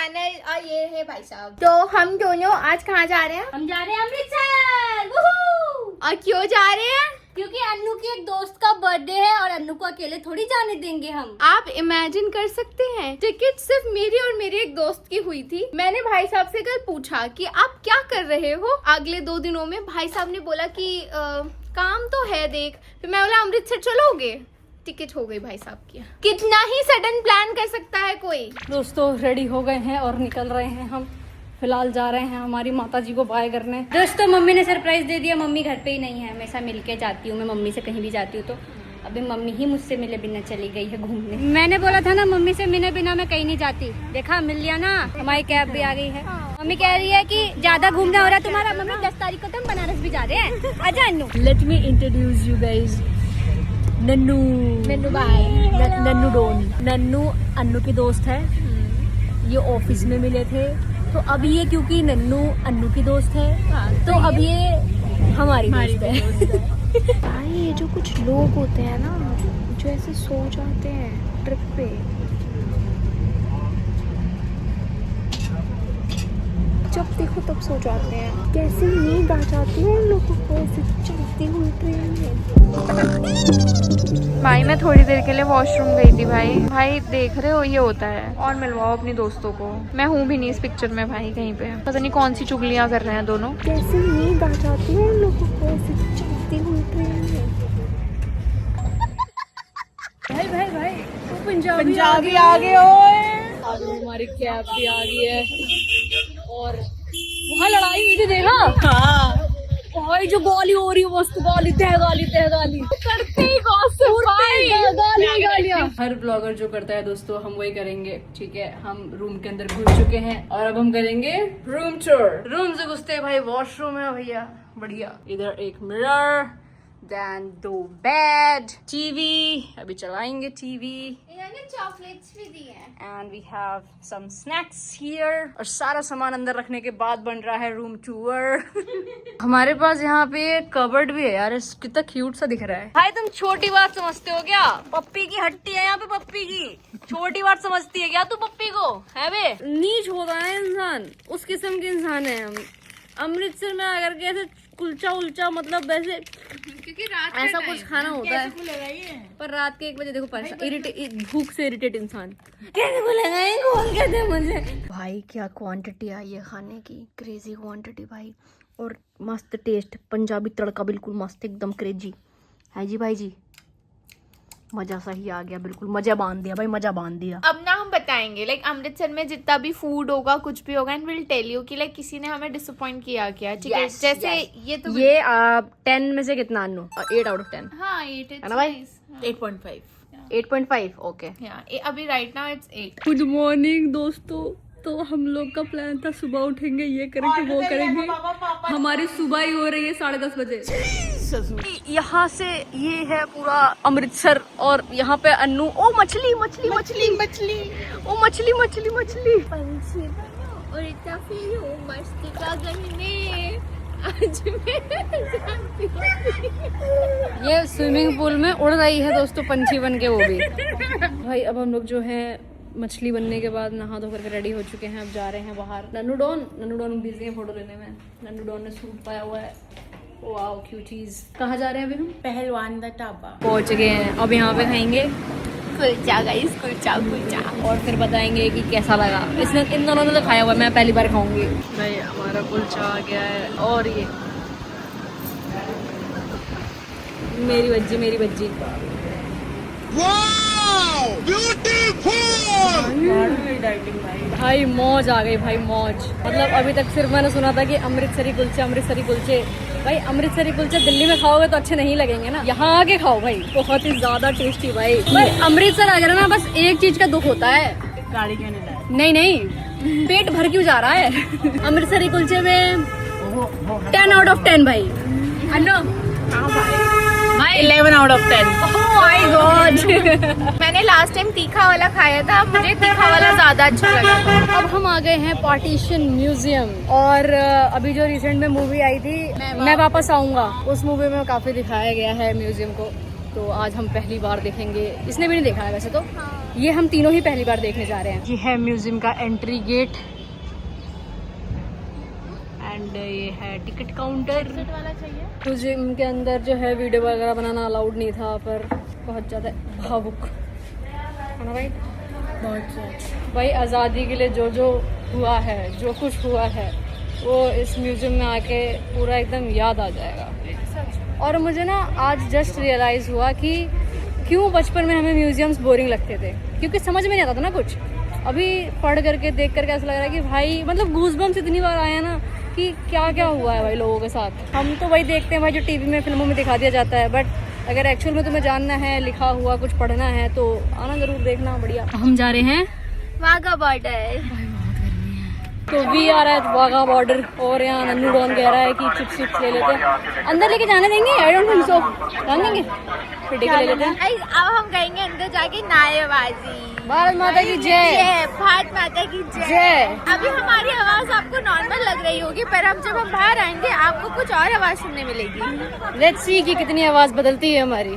Channel और ये है भाई साहब। तो हम दोनों आज कहाँ जा रहे हैं? हम जा रहे हैं अमृतसर। वूहू! और क्यों जा रहे हैं? क्योंकि अन्नू की एक दोस्त का बर्थडे है और अन्नू को अकेले थोड़ी जाने देंगे हम। आप इमेजिन कर सकते हैं, टिकट सिर्फ मेरी और मेरे एक दोस्त की हुई थी। मैंने भाई साहब से कल पूछा कि आप क्या कर रहे हो अगले 2 दिनों में। भाई साहब ने बोला कि काम तो है देख। फिर मैं बोला अमृतसर चलोगे? टिकट हो गई भाई साहब की। कितना ही सडन प्लान कर सकता है कोई। दोस्तों रेडी हो गए हैं और निकल रहे हैं हम। फिलहाल जा रहे हैं हमारी माता जी को बाय करने। दोस्तों मम्मी ने सरप्राइज दे दिया। मम्मी घर पे ही नहीं है, हमेशा मिलके जाती हूँ मैं मम्मी से, कहीं भी जाती हूँ तो अभी मम्मी ही मुझसे मिले बिना चली गई है घूमने। मैंने बोला था ना मम्मी से मिले बिना मैं कहीं नहीं जाती। देखा मिल लिया ना। हमारी कैब भी आ गई है। मम्मी कह रही है कि ज्यादा घूमना हो रहा है तुम्हारा। मम्मी 10 तारीख को तो हम बनारस भी जा रहे हैं। आजा Annu. Let me introduce you guys. Nannu भाई नन्नू डोन। नन्नू अन्नू की दोस्त है। ये ऑफिस में मिले थे तो अब ये क्योंकि नन्नू अन्नू की दोस्त है तो अब ये हमारी दोस्त है। भाई ये जो कुछ लोग होते हैं ना जो ऐसे सो जाते हैं ट्रिप पे, जब देखो तब सो जाते हैं। कैसे नींद आ जाती है उन लोगों को ऐसे चलती हुई ट्रेन में। भाई मैं थोड़ी देर के लिए वॉशरूम गई थी। भाई देख रहे हो ये होता है। और मिलवाओ अपनी दोस्तों को। मैं हूँ भी नहीं इस पिक्चर में भाई कहीं पे। पता नहीं कौन सी चुगलियाँ कर रहे हैं दोनों। कैसे नींद आ जाती है उन लोगों को ऐसे चलती हुई ट्रेन में। भाई भाई भाई पंजाबी आ गए ओए। हमारी कैब भी आ गई है और वहाँ लड़ाई हुई थी देखा। हाँ भाई जो गाली हो रही है मस्त गाली तह गाली करते ही गालियाँ। हर ब्लॉगर जो करता है दोस्तों हम वही करेंगे। ठीक है हम रूम के अंदर घुस चुके हैं और अब हम करेंगे रूम टूर। रूम से घुसते भाई वॉशरूम है भैया बढ़िया। इधर एक मिरर, देन 2 बेड, टीवी, अभी चलाएंगे टीवी। इन्होंने चॉकलेट्स भी दी हैं। And we have some snacks here. और सारा सामान अंदर रखने के बाद बन रहा है रूम टूर। हमारे पास यहाँ पे कबर्ड भी है यार। कितना क्यूट सा दिख रहा है। भाई तुम छोटी बात समझते हो क्या? पप्पी की हट्टी है यहाँ पे। पप्पी की छोटी बात समझती है क्या तू पप्पी को? है बे नीच होता है इंसान, उस किस्म के इंसान है हम। अमृतसर में आकर के ऐसे कुलचा उलचा मतलब वैसे क्योंकि रात ऐसा कुछ खाना होता है पर रात के 1 बजे देखो परेशान भूख से इरिटेट इंसान कैसे बोलेगा कौन कहते हैं मुझे। भाई क्या क्वांटिटी आई है खाने की, क्रेजी क्वांटिटी भाई। और मस्त टेस्ट, पंजाबी तड़का बिल्कुल मस्त एकदम क्रेजी है जी भाई जी। मजा सही आ गया बिल्कुल। मजा बांध दिया भाई, मजा बांध दिया। अब ना हम बताएंगे लाइक अमृतसर में जितना भी फूड होगा कुछ भी होगा एंड विल टेल यू कि लाइक किसी ने हमें डिसअपॉइंट किया क्या। ठीक है जैसे ये तो ये 10 में से कितना अन्नू? 8 out of 10। हाँ 8 है ना भाई? 8.5 8.5 ओके। अभी right now it's 8। Good morning दोस्तों। तो हम लोग का प्लान था सुबह उठेंगे ये करेंगे वो करेंगे। हमारी सुबह ही हो रही है 10:30 बजे। यहाँ से ये है पूरा अमृतसर और यहाँ पे अन्नू ओ मछली मछली मछली मछली ओ मछली मछली मछली पंछी बनो और इतना फील हो मस्ती का करने आज ये स्विमिंग पूल में उड़ रही है दोस्तों पंछी बन के वो भी। भाई अब हम लोग जो है मछली बनने के बाद नहा धो करके रेडी हो चुके हैं। अब जा रहे हैं बाहर। नन्नू डॉन बिजी है फोटो लेने में। नन्नू डॉन ने सूट पाया हुआ है। Wow cuties. कहाँ जा रहे हैं अभी हम? पहलवान दा ढाबा पहुँच गए हैं। अब यहाँ पे खाएंगे कुलचा गाइस, कुलचा और फिर बताएंगे कि कैसा लगा। इसने इन दोनों ने तो खाया हुआ है, मैं पहली बार खाऊंगी। भाई हमारा कुलचा आ गया है और ये मेरी बज्जी भाई मौज आ गई भाई मौज। मतलब अभी तक सिर्फ मैंने सुना था कि अमृतसरी कुलचे। भाई अमृतसरी कुलचे दिल्ली में खाओगे तो अच्छे नहीं लगेंगे ना, यहाँ आके खाओ भाई बहुत ही ज्यादा टेस्टी भाई। पर अमृतसर आ गया ना बस एक चीज का दुख होता है, गाड़ी क्यों नहीं नहीं पेट भर क्यों जा रहा है। अमृतसरी कुलचे में 10 आउट ऑफ 10 भाई। अन्नो भाई 11 out of 10। Oh my God. मैंने लास्ट टाइम तीखा वाला खाया था, मुझे तीखा वाला ज्यादा अच्छा लगा। अब हम आ गए हैं पार्टीशन म्यूजियम। और अभी जो रिसेंट में मूवी आई थी मैं वापस आऊंगा, उस मूवी में काफी दिखाया गया है म्यूजियम को। तो आज हम पहली बार देखेंगे, इसने भी नहीं देखा है वैसे तो, ये हम तीनों ही पहली बार देखने जा रहे हैं। ये है म्यूजियम का एंट्री गेट एंड ये है टिकट काउंटर। म्यूजियम के अंदर जो है वीडियो वगैरह बनाना अलाउड नहीं था, पर बहुत ज़्यादा भावुक है ना भाई, बहुत भाई आज़ादी के लिए जो जो हुआ है, जो कुछ हुआ है वो इस म्यूजियम में आके पूरा एकदम याद आ जाएगा। और मुझे ना आज जस्ट रियलाइज़ हुआ कि क्यों बचपन में हमें म्यूजियम्स बोरिंग लगते थे, क्योंकि समझ में नहीं आता था ना कुछ। अभी पढ़ करके देख करके ऐसा लग रहा है कि भाई मतलब गूज़बम्स इतनी बार आया ना कि क्या क्या हुआ है भाई लोगों के साथ। हम तो वही देखते हैं भाई जो टीवी में फिल्मों में दिखा दिया जाता है, बट अगर एक्चुअल में तुम्हें जानना है, लिखा हुआ कुछ पढ़ना है तो आना ज़रूर, देखना बढ़िया। हम जा रहे हैं वाघा बॉर्डर। तो वी आ रहा है वाघा बॉर्डर, और यहाँ नन्नू डॉन कह रहा है कि चिप्स चिप्स ले लेते हैं। अंदर लेके जाने देंगे? I don't think so. जान देंगे? फिर टिकट ले लेते हैं। अब हम कहेंगे अंदर जाके नारेबाजी। भारत माता की जय। भारत माता की जय। अभी हमारी आवाज आपको नॉर्मल लग रही होगी, पर हम जब हम बाहर आएंगे आपको कुछ और आवाज सुनने मिलेगी। लेट्स सी कि कितनी आवाज बदलती है हमारी।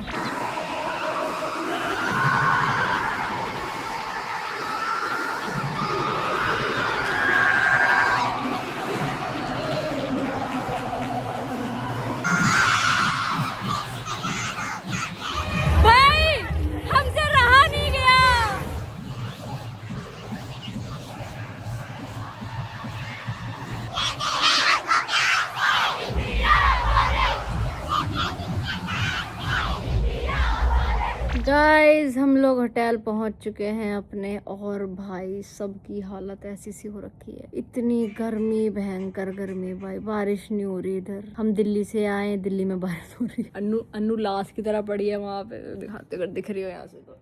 गाइस हम लोग होटल पहुंच चुके हैं अपने, और भाई सबकी हालत ऐसी सी हो रखी है, इतनी गर्मी, भयंकर गर्मी भाई, बारिश नहीं हो रही इधर। हम दिल्ली से आए, दिल्ली में बारिश हो रही है। अन्नू लाश की तरह पड़ी है वहां पे, दिखाते कर दिख रही हो यहाँ से तो।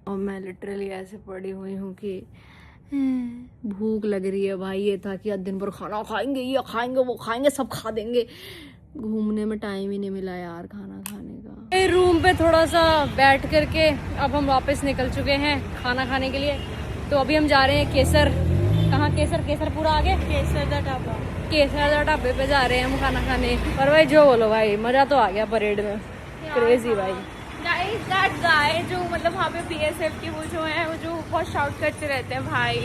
और मैं लिटरली ऐसे पड़ी हुई हूँ कि भूख लग रही है भाई। ये था कि आज दिन भर खाना खाएंगे, ये खाएंगे, वो खाएंगे, सब खा देंगे। घूमने में टाइम ही नहीं मिला यार खाना खाने का। रूम पे थोड़ा सा बैठ करके अब हम वापस निकल चुके हैं खाना खाने के लिए। तो अभी हम जा रहे हैं केसर। कहाँ केसर पूरा आगे? केसर ढाबे पे जा रहे हैं हम खाना खाने। और भाई जो बोलो भाई, मजा तो आ गया परेड में, क्रेजी भाई। गाइस दैट गाय जो मतलब वहाँ पे बीएसएफ के वो जो है, वो जो बहुत शाउट करते रहते हैं भाई,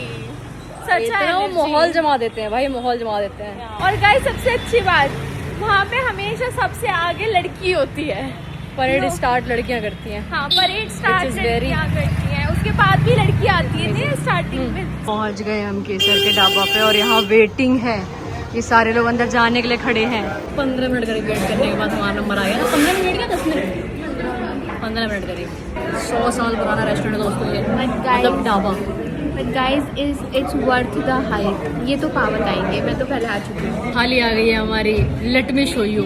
सच है वो माहौल जमा देते हैं भाई, माहौल जमा देते हैं। और गाइस सबसे अच्छी बात, वहाँ पे हमेशा सबसे आगे लड़की होती है। परेड स्टार्ट लड़कियाँ करती हैं। हाँ, परेड स्टार्ट लड़कियाँ करती हैं, उसके बाद भी लड़की आती है स्टार्टिंग में। पहुँच गए हम केसर के ढाबा पे, और यहाँ वेटिंग है। ये सारे लोग अंदर जाने के लिए खड़े हैं। 15 मिनट करीब वेट करने के बाद हमारा नंबर आया। 15 मिनट या 10 मिनट? 15 मिनट करीब। 100 साल पुराना रेस्टोरेंट है दोस्तों ये, मतलब dhaba. But guys, it's worth the hype. ये तो कहाँ बताएंगे, मैं तो पहले आ चुकी हूँ। थाली आ गई है हमारी, लेट मी शो यू।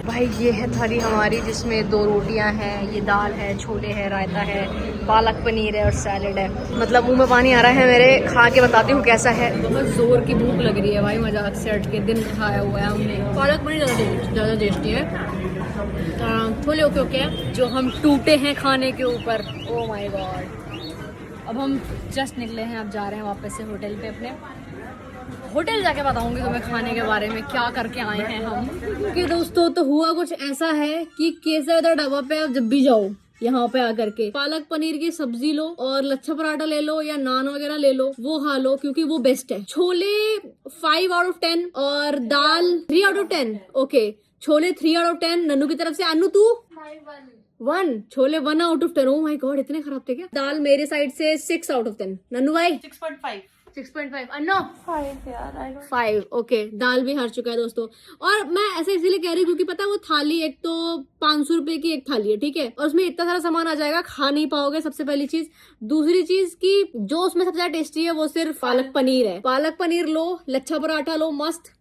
भाई ये है थाली हमारी, जिसमें 2 रोटियां हैं, ये दाल है, छोले है, रायता है, पालक पनीर है और सैलेड है। मतलब मुंह में पानी आ रहा है मेरे, खा के बताती हूँ कैसा है। बहुत जोर की भूख लग रही है भाई, मजाक से हट के दिन खाया हुआ है हमने। पालक पनीर ज़्यादा टेस्टी है। छोले ओके ओके, जो हम टूटे हैं खाने के ऊपर। Oh my God. अब हम जस्ट निकले हैं, अब जा रहे हैं वापस से होटल पे अपने। होटल जाके बताऊंगी तुम्हें खाने के बारे में क्या करके आए हैं हम। क्योंकि दोस्तों तो हुआ कुछ ऐसा है कि केसर ढाबा पे आप जब भी जाओ, यहाँ पे आकर के पालक पनीर की सब्जी लो और लच्छा पराठा ले लो या नान वगैरह ले लो, वो खा लो, क्योंकि वो बेस्ट है। छोले 5 out of 10 और दाल 3 out of 10। Okay, chole 3 out of 10 Nannu की तरफ से। अन्नू तू 1, chole 1 out of 10। Oh my God, इतने खराब थे क्या? दाल मेरे साइड से 6 out of 10। नन्नू भाई 6.5। अन्नो 5 यार, 5। ओके, दाल भी हार चुका है दोस्तों। और मैं ऐसे इसलिए कह रही हूँ क्योंकि पता है वो थाली, एक तो 500 रुपए की एक थाली है, ठीक है, और उसमें इतना सारा सामान आ जाएगा, खा नहीं पाओगे, सबसे पहली चीज। दूसरी चीज की जो उसमें सबसे ज्यादा टेस्टी है वो सिर्फ पालक पनीर है। पालक पनीर लो, लच्छा पराठा लो, मस्त,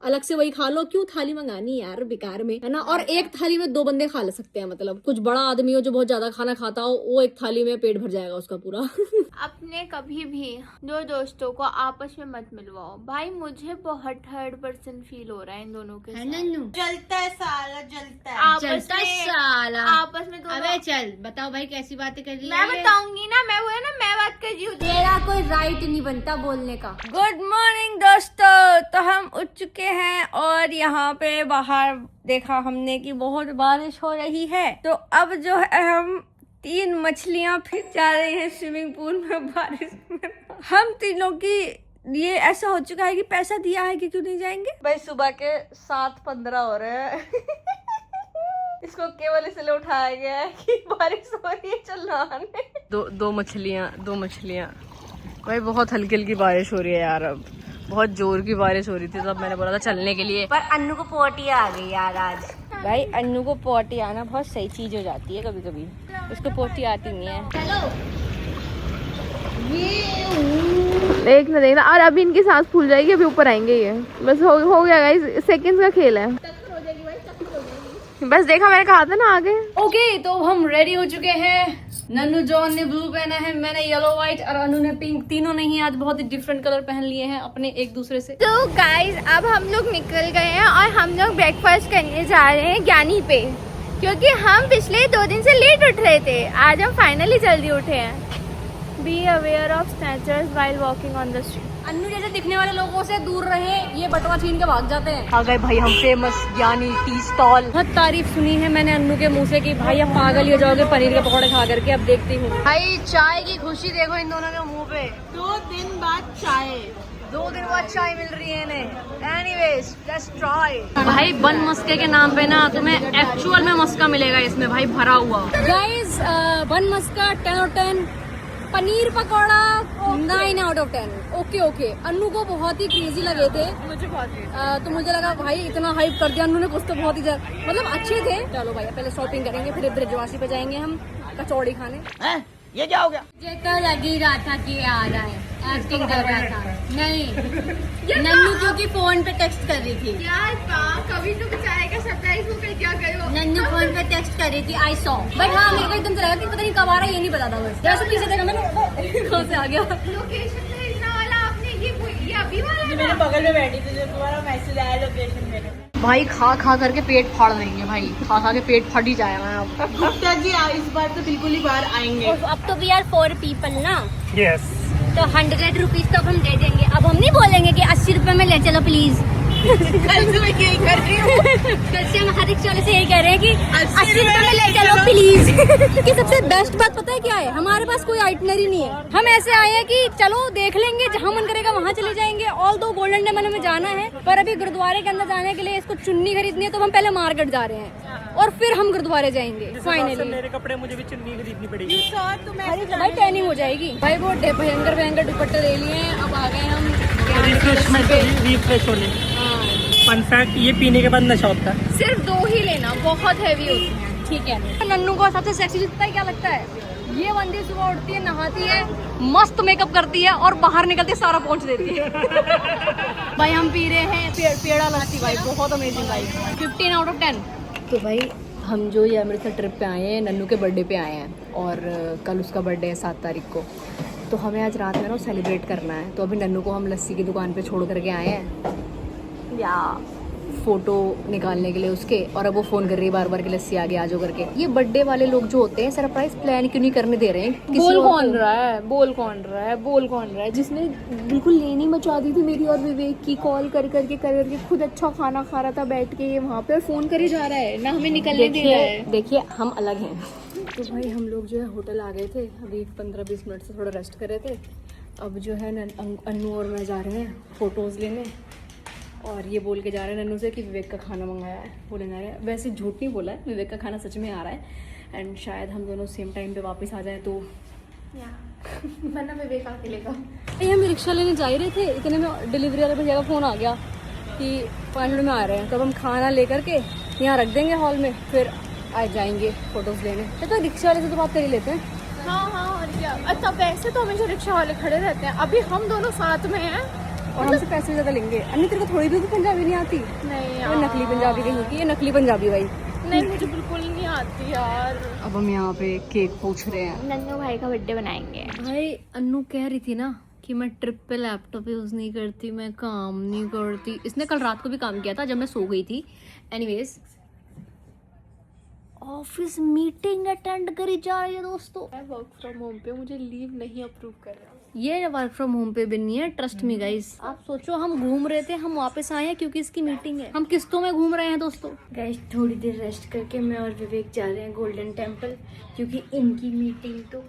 अलग से वही खा लो। क्यों थाली मंगानी यार बेकार में, है ना। और एक थाली में 2 बंदे खा ले सकते हैं, मतलब कुछ बड़ा आदमी हो जो बहुत ज्यादा खाना खाता हो, वो एक थाली में पेट भर जाएगा उसका पूरा। अपने कभी भी 2 दोस्तों को आपस में मत मिलवाओ भाई, मुझे बहुत 3rd-person फील हो रहा है इन दोनों के साथ। जलता है साला, जलता है। आपस में अबे चल बताओ भाई कैसी बातें कर रही है। मैं बताऊंगी ना, मैं वो है ना, मैं बात कर रही हूँ। तेरा कोई राइट नहीं बनता बोलने का। गुड मॉर्निंग दोस्तों, तो हम उठ चुके हैं और यहाँ पे बाहर देखा हमने कि बहुत बारिश हो रही है, तो अब जो है हम 3 मछलियाँ फिर जा रहे हैं स्विमिंग पूल में बारिश में। हम तीनों की ये ऐसा हो चुका है कि पैसा दिया है कि क्यों नहीं जाएंगे भाई। सुबह के 7:15 हो रहे हैं। इसको केवल इसलिए उठाया गया है कि बारिश हो रही है, चल नहाने। दो मछलियाँ भाई, बहुत हल्की हल्की बारिश हो रही है यार। अब बहुत जोर की बारिश हो रही थी, तब मैंने बोला था चलने के लिए, पर अन्नू को पोटी आ गई यार आज। भाई अन्नू को पोटी आना बहुत सही चीज हो जाती है कभी कभी, उसको पोटी आती नहीं है। देखना देखना, और अभी इनकी सांस फूल जाएगी, अभी ऊपर आएंगे ये। बस हो गया गाइस, सेकंड्स का खेल है। बस देखा, मैंने कहा था ना आगे। ओके, तो हम रेडी हो चुके हैं। नन्नू जॉन ने ब्लू पहना है, मैंने येलो व्हाइट और अनु ने पिंक। तीनों ने ही आज बहुत ही डिफरेंट कलर पहन लिए हैं अपने एक दूसरे से। तो गाइस अब हम लोग निकल गए हैं और हम लोग ब्रेकफास्ट करने जा रहे हैं ज्ञानी पे, क्योंकि हम पिछले 2 दिन से लेट उठ रहे थे। आज हम फाइनली जल्दी उठे हैं। Be aware of snatchers while walking on the street. Annu जैसे दिखने वाले लोगों से दूर रहे, ये बटवा छीन के भाग जाते हैं। आ गए भाई हम फेमस ज्ञानी टी स्टॉल। बहुत तारीफ सुनी है मैंने अन्नू के मुंह से कि भाई अब पागल ही हो जाओगे पनीर के पकौड़े खा करके। अब देखती हूँ भाई, चाय की खुशी देखो इन दोनों के मुंह पे। 2 दिन बाद चाय, 2 दिन बाद चाय मिल रही है इन्हें। Anyways let's try. भाई बन मस्के के नाम पे ना तुम्हें एक्चुअल में मस्का मिलेगा इसमें भाई, भरा हुआ। गाइस बन मस्का 10 और 10, paneer pakora 9 out of 10। Okay. Annu को बहुत ही क्रेजी लगे थे, मुझे बहुत तो मुझे लगा भाई इतना हाइप कर दिया अन्नू ने, कुछ तो बहुत ही मतलब अच्छे थे। चलो भाई पहले शॉपिंग करेंगे, फिर ब्रिजवासी पे जाएंगे हम कचौड़ी खाने। ये क्या हो गया? मुझे तो लग ही रहा था कि आ रहा है, एक्टिंग कर रहा था। नहीं, नन्नू क्योंकि फोन पे टेक्स्ट कर रही थी। कभी तो कुछ आएगा सरप्राइज हो गई, क्या करो। नन्नू फोन पे टेक्स्ट कर रही थी, आई सॉ। बट हाँ मेरे को एकदम से लगा कि पता नहीं कब आ रहा है, ये नहीं पता था। बस जैसे पीछे देखा मैंने, कहाँ से आ गया। लोकेशन भेजना वाला आपने, ये अभी वाला जो मेरे बगल में बैठी थी, जो तुम्हारा मैसेज आया लोकेशन मेरे। भाई खा करके पेट फाड़ देंगे भाई, खा के पेट फट ही जाएगा अब। गुप्ता जी इस बार तो बिल्कुल ही बाहर आएंगे। अब तो वी आर 4 पीपल ना। यस। तो 100 रुपीज तो हम दे देंगे। अब हम नहीं बोलेंगे कि 80 रुपए में ले चलो प्लीज। कल से मैं यही कर रही हूँ। कल से हम हर एक वाले से यही कह रहे हैं कि 80 रुपए में ले चलो प्लीज। कि सबसे बेस्ट बात पता है क्या है, हमारे पास कोई आइटनरी नहीं है। हम ऐसे आए हैं कि चलो देख लेंगे, जहाँ मन करेगा वहाँ चले जाएंगे। ऑल दो गोल्डन टेम्पल हमें जाना है, पर अभी गुरुद्वारे के अंदर जाने के लिए इसको चुन्नी खरीदनी है, तो हम पहले मार्केट जा रहे हैं और फिर हम गुरुद्वारे जाएंगे फाइनली। मेरे कपड़े मुझे भी चुन्नी खरीदनी पड़ेगी। भाई टैनिंग हो जाएगी। भाई वो भयंकर दुपट्टे ले लिए हैं। अब आ गए हम रिफ्रेश होने। फन फैक्ट, ये पीने के बाद नशा होता है। सिर्फ 2 ही लेना, बहुत हैवी होती है। ठीक है। नन्नू को सबसे सेक्सी लगता है, क्या लगता है? ये बंदी सुबह उठती है, नहाती है, मस्त मेकअप करती है और बाहर निकलते सारा पहुंच देती है। भाई हम पी रहे हैं पेड़ा लस्सी भाई, बहुत अमेजिंग भाई, 15 आउट ऑफ 10। तो भाई हम जो ये अमृतसर ट्रिप पे आए हैं, नन्नू के बर्थडे पे आए हैं और कल उसका बर्थडे है 7 तारीख को। तो हमें आज रात में ना सेलिब्रेट करना है। तो अभी नन्नू को हम लस्सी की दुकान पे छोड़ करके आए हैं या फोटो निकालने के लिए उसके, और अब वो फोन कर रही है बार बार कि लस्सी आगे आ जाओ करके। ये बर्थडे वाले लोग जो होते हैं सरप्राइज प्लान क्यों नहीं करने दे रहे हैं? बोल कौन रहा है जिसने बिल्कुल लेनी मचा दी थी मेरी और विवेक की, कॉल कर करके खुद अच्छा खाना खा रहा था बैठ के वहाँ पे, और फोन कर ही जा रहा है ना, हमें निकलने दे रहा है। देखिए हम अलग हैं। तो भाई हम लोग जो है होटल आ गए थे, अभी 15-20 मिनट से थोड़ा रेस्ट कर रहे थे। अब जो है अन्नू और मैं जा रहे हैं फोटोज़ लेने, और ये बोल के जा रहे हैं नन्नू से कि विवेक का खाना मंगाया है, बोले जा रहे हैं। वैसे झूठ नहीं बोला है, विवेक का खाना सच में आ रहा है, एंड शायद हम दोनों सेम टाइम पे वापस आ जाएं। तो वरना विवेक आके लेगा। ये हम रिक्शा लेने जा ही रहे थे, इतने में डिलीवरी वाले भैया का फ़ोन आ गया कि 5 मिनट में आ रहे हैं। तो हम खाना लेकर के यहाँ रख देंगे हॉल में, फिर आ जाएंगे फ़ोटोज़ लेने। तो रिक्शा वाले से तो बात कर ही लेते हैं। हाँ और क्या। अच्छा वैसे तो हमेशा रिक्शा वाले खड़े रहते हैं, अभी हम दोनों साथ में हैं और हमसे पैसे ज़्यादा लेंगे। अन्य तेरे को थोड़ी भी पंजाबी नहीं आती? नहीं यार, नकली पंजाबी कहीं की, ये नकली पंजाबी भाई। नहीं मुझे बिल्कुल नहीं आती यार। अब हम यहाँ पे केक पूछ रहे हैं। नन्नू भाई का बर्थडे बनाएंगे। भाई अन्नू कह रही थी ना कि मैं ट्रिप पे लैपटॉप यूज़ नहीं करती, मैं काम नहीं करती। इसने कल रात को भी काम किया था जब मैं सो गई थी। एनीवेज ऑफिस मीटिंग अटेंड करी जा रही है दोस्तों। मैं वर्क फ्रॉम होम पे, मुझे लीव नहीं अप्रूव कर रहा। ये वर्क फ्रॉम होम पे भी नहीं है, ट्रस्ट मी गाइस। आप सोचो हम घूम रहे थे, हम वापस आए हैं क्योंकि इसकी मीटिंग है। हम किस्तों में घूम रहे हैं दोस्तों। गाइस थोड़ी देर रेस्ट करके मैं और विवेक जा रहे हैं गोल्डन टेम्पल, क्योंकि इनकी मीटिंग तो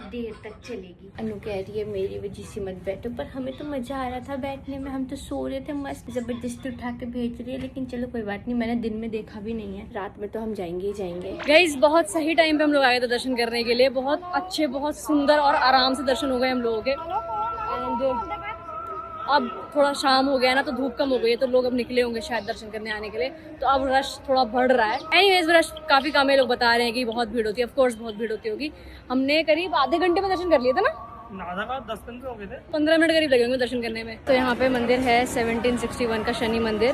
देर तक चलेगी। अनु कह रही है मेरी वजह से मत बैठो, पर हमें तो मजा आ रहा था बैठने में, हम तो सो रहे थे मस्त। जबरदस्ती उठा के भेज रही है, लेकिन चलो कोई बात नहीं, मैंने दिन में देखा भी नहीं है, रात में तो हम जाएंगे ही जाएंगे। गाइस बहुत सही टाइम पे हम लोग आए थे दर्शन करने के लिए, बहुत अच्छे, बहुत सुंदर और आराम से दर्शन हो गए हम लोगों के। अब थोड़ा शाम हो गया ना तो धूप कम हो गई है, तो लोग अब निकले होंगे शायद दर्शन करने आने के लिए, तो अब रश थोड़ा बढ़ रहा है। एनीवेज रश काफी कम है, लोग बता रहे हैं कि बहुत भीड़ होती है। ऑफ कोर्स बहुत भीड़ होती होगी। हमने करीब आधे घंटे में दर्शन कर लिए थे ना, 10 हो गए थे, 15 मिनट करीब लगे होंगे दर्शन करने में। तो यहाँ पे मंदिर है 1761 का शनि मंदिर।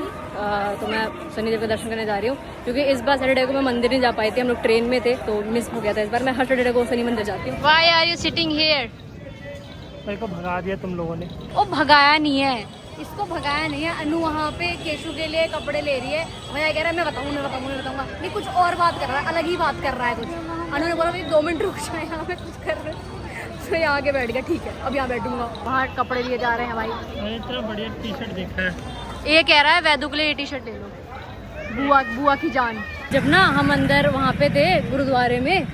तो मैं शनिदेव का दर्शन करने जा रही हूँ, क्योंकि इस बार सैटरडे को मैं मंदिर नहीं जा पाई थी, हम लोग ट्रेन में थे तो मिस हो गया था। इस बार मैं हर सैटरडे को शनि मंदिर जाती हूँ। Why are you sitting here? मेरे को भगा दिया तुम लोगों ने। ओ भगाया नहीं है, इसको भगाया नहीं है। अनु वहाँ पे केशु के लिए कपड़े ले रही है, भैया कह रहा है मैं बताऊंगा, नहीं कुछ और बात कर रहा है, अलग ही बात कर रहा है कुछ। अनु ने बोला भाई 2 मिनट रुक जाए, यहाँ पे कुछ कर रहे तो यहाँ आके बैठ गया। ठीक है अब यहाँ बैठूंगा। वहाँ कपड़े लिए जा रहे हैं भाई। मैंने इतना बढ़िया टी शर्ट देखा है। ये कह रहा है वैदू के लिए ये टी शर्ट ले लो, बुआ की जान। जब ना हम अंदर वहाँ पे थे गुरुद्वारे में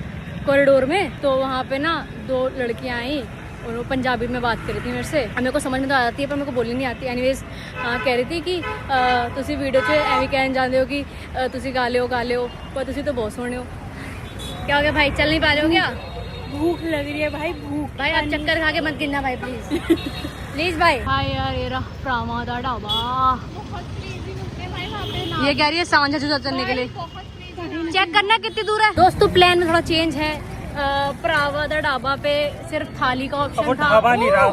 कॉरिडोर में, तो वहाँ पे ना 2 लड़कियाँ आई और वो पंजाबी में बात कर रही थी मेरे से। मेरे को समझ में तो आ जाती है पर मेरे को बोलनी नहीं आती। एनीवेज कह रही थी कि तुसी वीडियो 'ਚ ਐਵੇਂ कहना चाहते हो कि तुसी गा लियो पर तुसी तो बहुत सोहने हो। क्या हो गया भाई, चल नहीं पा रहे हो क्या? भूख लग रही है भाई, भूख। भाई आप चक्कर खा के मत गिरना भाई प्लीज। प्लीज भाई। हाय यार ये रहा भरावां दा ढाबा। ये कह रही है सांझा चूजा चलने के लिए। चेक करना कितनी दूर है। दोस्तों प्लान में थोड़ा चेंज है। भरावा दा ढाबा पे सिर्फ थाली का ऑप्शन था। ढाबा नहीं रहा,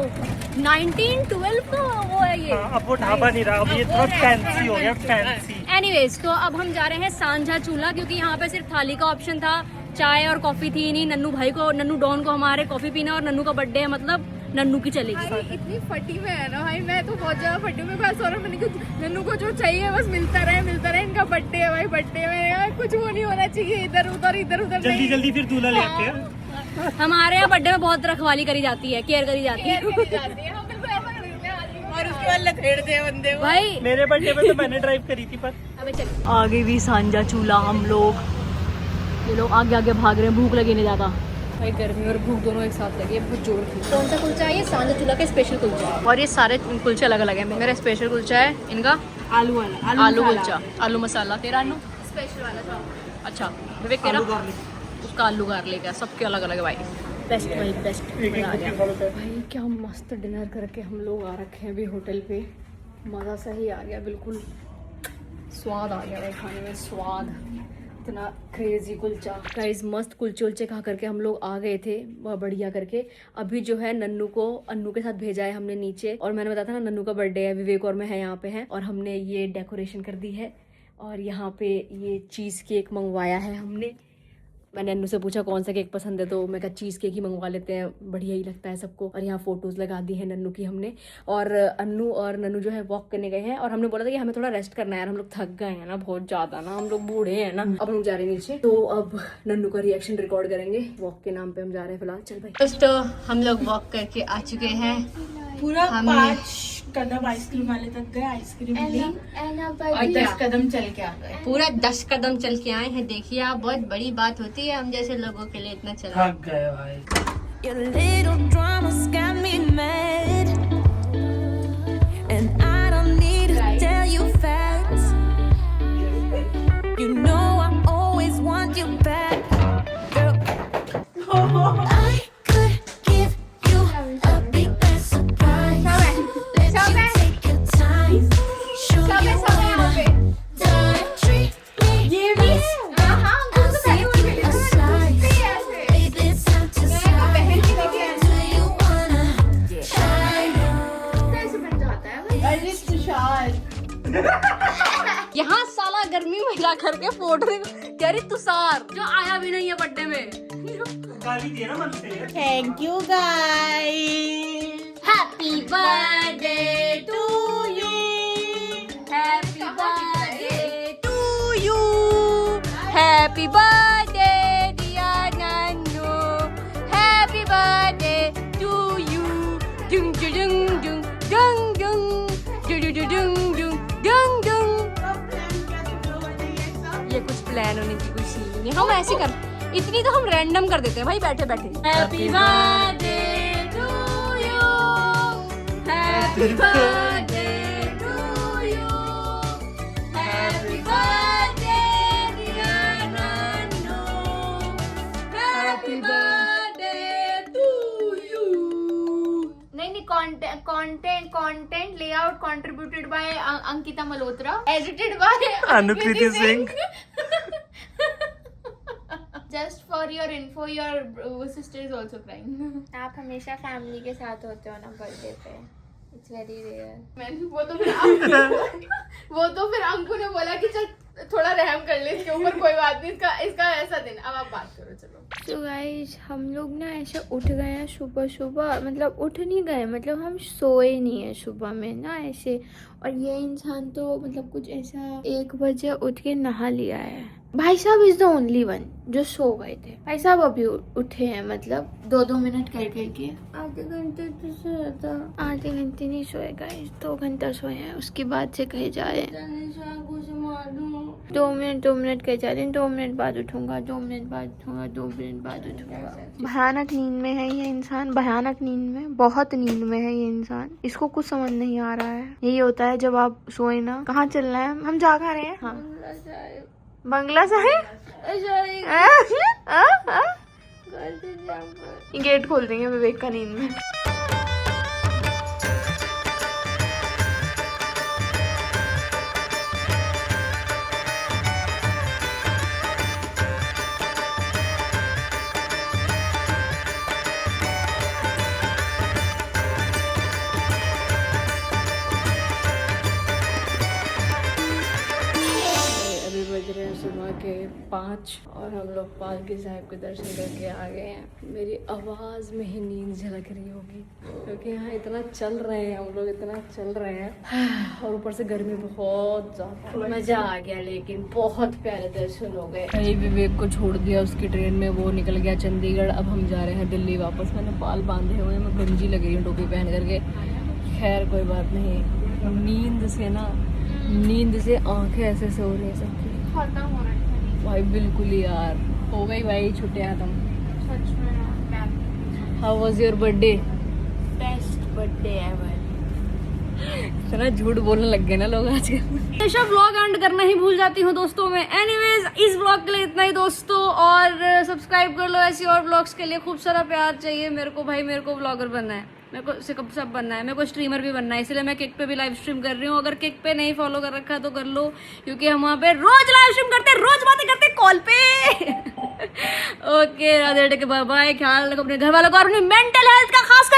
1912 का वो है ये। अब वो ढाबा नहीं रहा, अब ये थोड़ा फैंसी हो गया, फैंसी। एनीवेज तो अब हम जा रहे हैं सांझा चूल्हा, क्योंकि यहाँ पे सिर्फ थाली का ऑप्शन था, चाय और कॉफी थी नहीं। नन्नू डॉन को हमारे कॉफी पीना, और नन्नू का बर्थडे है, मतलब नन्नू की चलेगी। इतनी फटी में है ना भाई, मैं तो बहुत ज्यादा फटी में बस। और मैंने नन्नू को जो चाहिए बस मिलता रहे। इनका बर्थडे है भाई, बर्थडे में यार कुछ वो नहीं होना चाहिए, इधर उधर जल्दी फिर दूल्हा ले आते हैं। हमारे यहाँ बर्थडे में बहुत रखवाली करी जाती है, केयर करी जाती है। और उसके बाद लखेड़ते हैं बंदे को। भाई मेरे बर्थडे पे तो मैंने ड्राइव करी थी, पर अबे चल। आगे भी सांझा चूल्हा, हम लोग ये लोग आगे भाग रहे हैं, भूख लगी नहीं ज्यादा भाई। गर्मी और भूख दोनों एक साथ लगी है, बहुत जोर की। कौन सा कुलचा है ये? सांझा चूल्हा का स्पेशल कुलचा है, और ये सारे कुलचे अलग अलग है। मेरा स्पेशल कुलचा है, इनका आलू वाला, आलू कुलचा, आलू मसाला। तेरा अनु स्पेशल वाला। अच्छा विवेक तेरा? उसका आलू गार्लिक है। सबके अलग अलग है भाई। बेस्ट भाई बेस्ट। भाई क्या मस्त डिनर करके हम लोग आ रखे हैं अभी होटल पे। मज़ा सही आ गया, बिल्कुल स्वाद आ गया भाई खाने में, स्वाद। इतना क्रेजी कुलचा गाइस, मस्त कुलचे उलचे खा करके हम लोग आ गए थे बढ़िया करके। अभी जो है नन्नू को अन्नू के साथ भेजा है हमने नीचे, और मैंने बताया था ना नन्नू का बर्थडे है, विवेक और मैं है यहाँ पे हैं, और हमने ये डेकोरेशन कर दी है। और यहाँ पे ये चीज़ केक मंगवाया है हमने। मैंने अन्नू से पूछा कौन सा केक पसंद है, तो मैं कहा चीज़ केक ही मंगवा लेते हैं, बढ़िया ही लगता है सबको। और यहाँ फोटोज़ लगा दी है नन्नू की हमने। और अन्नू और नन्नू जो है वॉक करने गए हैं, और हमने बोला था कि हमें थोड़ा रेस्ट करना है यार, हम लोग थक गए हैं ना बहुत ज़्यादा ना, हम लोग बूढ़े हैं ना। अब हम जा रहे हैं नीचे, तो अब नन्नू का रिएक्शन रिकॉर्ड करेंगे। वॉक के नाम पे हम जा रहे हैं फिलहाल। चल भाई दोस्तों, हम लोग वॉक करके आ चुके हैं। पूरा 5 कदम आइसक्रीम वाले तक गए, आइसक्रीम ली और 10 कदम चल के आ गए। पूरा 10 कदम चल के आए हैं। देखिए आप, बहुत बड़ी बात होती है हम जैसे लोगों के लिए इतना चला। थक गए भाई। Your little dramas got me mad, and I don't need to tell you facts. You know I always want you back, girl. I could give you a big bad surprise. Let you take your time, show you what I treat me nice. I'll set you aside, baby. It's time to slide. Do you wanna shine? अरे तुषार, यहाँ साला गर्मी में जा करके photo कह रही तुषार, जो आया भी नहीं है बर्थडे में। गाली दिया ना मन से। Thank you guys. Happy birthday to you, happy birthday to you, happy birthday dear Nannu, happy birthday to you, fan होने की खुशी नहीं, हम ऐसे कर, इतनी तो हम रैंडम कर देते हैं भाई बैठे बैठे। Happy birthday to you, happy birthday to you, happy birthday dear Nannu, happy birthday to you. नहीं, content layout contributed by Ankita Malhotra, edited by Anukriti Singh. Just for your info, your sister is also crying. आप हमेशा family के साथ होते हो ना birthday पे, it's very rare. वो तो फिर अंकु ने बोला कि चल थोड़ा रहम कर ले इसके ऊपर, कोई बात नहीं, इसका ऐसा दिन। अब आप बात करो चलो। तो गाइस हम लोग ना ऐसे उठ गए हैं सुबह सुबह, मतलब उठ नहीं गए, मतलब हम सोए नहीं है सुबह में ना ऐसे। और ये इंसान तो मतलब कुछ ऐसा 1 बजे उठ के नहा लिया है। भाई साहब इज द ओनली वन जो सो गए थे। भाई साहब अभी उठे हैं, मतलब 2-2 मिनट कर करके। आधे घंटे तो सोया था, आधे घंटे नहीं सोए गाइस, 2 घंटा सोए हैं। उसके बाद से कहे जा रहे हैं 2 मिनट कहे जा रहे हैं, 2 मिनट बाद उठूंगा, 2 मिनट बाद उठूंगा, 2 मिनट बाद उठूंगा। भयानक नींद में है ये इंसान, भयानक नींद में, बहुत नींद में है ये इंसान। इसको कुछ समझ नहीं आ रहा है। यही होता है जब आप सोए ना। कहाँ चलना है? हम जा कहाँ रहे हैं? हाँ बंगला साहिब। गेट खोल देंगे विवेक का नींद में। सुबह के 5 और हम लोग पालकी साहिब के दर्शन करके आ गए हैं। मेरी आवाज़ में ही नींद झलक रही होगी क्योंकि यहाँ इतना चल रहे हैं हम लोग, इतना चल रहे हैं और ऊपर से गर्मी बहुत ज़्यादा। मज़ा आ गया, लेकिन बहुत प्यारे दर्शन हो गए। कहीं विवेक को छोड़ दिया उसकी ट्रेन में, वो निकल गया चंडीगढ़। अब हम जा रहे हैं दिल्ली वापस। मैंने बाल बांधे हुए हैं, मैं गंजी लग रही हूँ टोपी पहन करके। खैर कोई बात नहीं, नींद से आंखें ऐसे से हो रही है सबकी। खत्म हो रहा है भाई बिल्कुल ही यार, हो गई भाई छुट्टियां खत्म। सच में। How was your birthday? Best birthday ever. इतना झूठ बोलने लग गए ना लोग आजकल। हमेशा व्लॉग एंड करना ही भूल जाती हूँ दोस्तों में। एनीवेज इस व्लॉग के लिए इतना ही दोस्तों, और सब्सक्राइब कर लो ऐसी और व्लॉग्स के लिए। खूब सारा प्यार चाहिए मेरे को भाई, मेरे को व्लॉगर बनना है, मेरे को सब बनना है, मेरे को स्ट्रीमर भी बनना है। इसलिए मैं किक पे भी लाइव स्ट्रीम कर रही हूँ। अगर किक पे नहीं फॉलो कर रखा है तो कर लो, क्योंकि हम वहाँ पे रोज लाइव स्ट्रीम करते हैं, रोज बातें करते हैं कॉल पे। Okay Radhe, bye bye. ख्याल रखो अपने घर वालों का और अपनी मेंटल हेल्थ का खास